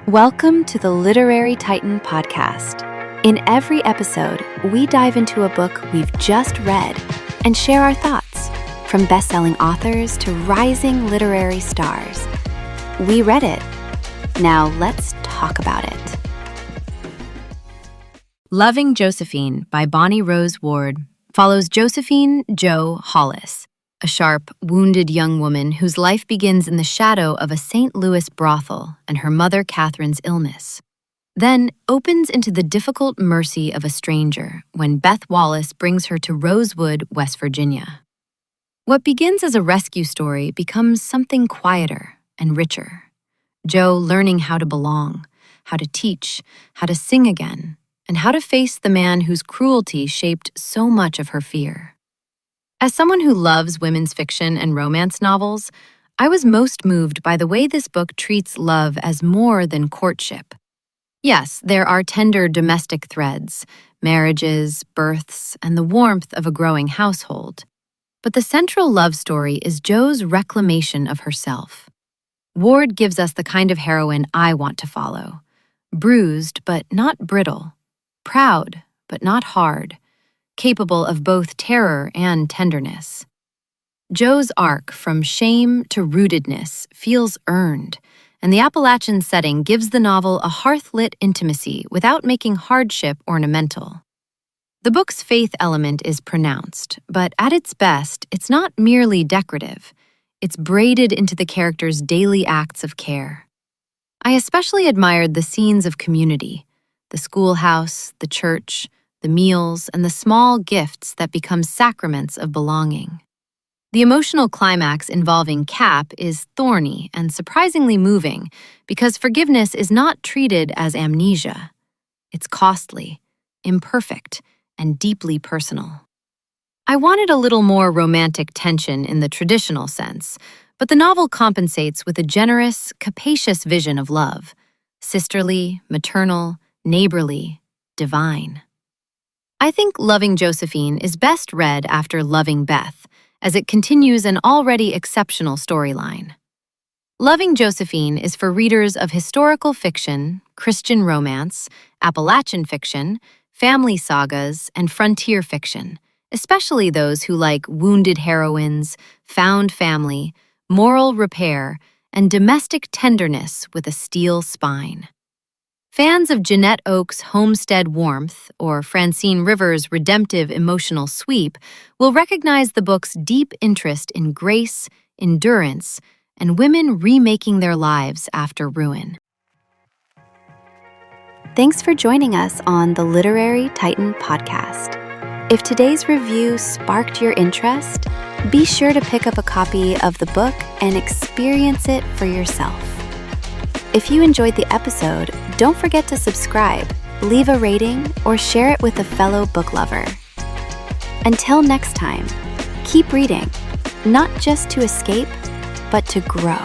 Welcome to the Literary Titan podcast. In every episode, we dive into a book we've just read and share our thoughts, from best-selling authors to rising literary stars. We read it. Now let's talk about it. Loving Josephine by Bonnie Rose Ward follows Josephine Jo Hollis, a sharp, wounded young woman whose life begins in the shadow of a St. Louis brothel and her mother Catherine's illness, then opens into the difficult mercy of a stranger when Beth Wallace brings her to Rosewood, West Virginia. What begins as a rescue story becomes something quieter and richer. Jo learning how to belong, how to teach, how to sing again, and how to face the man whose cruelty shaped so much of her fear. As someone who loves women's fiction and romance novels, I was most moved by the way this book treats love as more than courtship. Yes, there are tender domestic threads, marriages, births, and the warmth of a growing household. But the central love story is Jo's reclamation of herself. Ward gives us the kind of heroine I want to follow. Bruised, but not brittle. Proud, but not hard. Capable of both terror and tenderness. Jo's arc from shame to rootedness feels earned, and the Appalachian setting gives the novel a hearth-lit intimacy without making hardship ornamental. The book's faith element is pronounced, but at its best, it's not merely decorative. It's braided into the characters' daily acts of care. I especially admired the scenes of community, the schoolhouse, the church, the meals, and the small gifts that become sacraments of belonging. The emotional climax involving Cap is thorny and surprisingly moving because forgiveness is not treated as amnesia. It's costly, imperfect, and deeply personal. I wanted a little more romantic tension in the traditional sense, but the novel compensates with a generous, capacious vision of love, sisterly, maternal, neighborly, divine. I think Loving Josephine is best read after Loving Beth, as it continues an already exceptional storyline. Loving Josephine is for readers of historical fiction, Christian romance, Appalachian fiction, family sagas, and frontier fiction, especially those who like wounded heroines, found family, moral repair, and domestic tenderness with a steel spine. Fans of Jeanette Oak's homestead warmth or Francine Rivers' redemptive emotional sweep will recognize the book's deep interest in grace, endurance, and women remaking their lives after ruin. Thanks for joining us on the Literary Titan podcast. If today's review sparked your interest, be sure to pick up a copy of the book and experience it for yourself. If you enjoyed the episode, don't forget to subscribe, leave a rating, or share it with a fellow book lover. Until next time, keep reading, not just to escape, but to grow.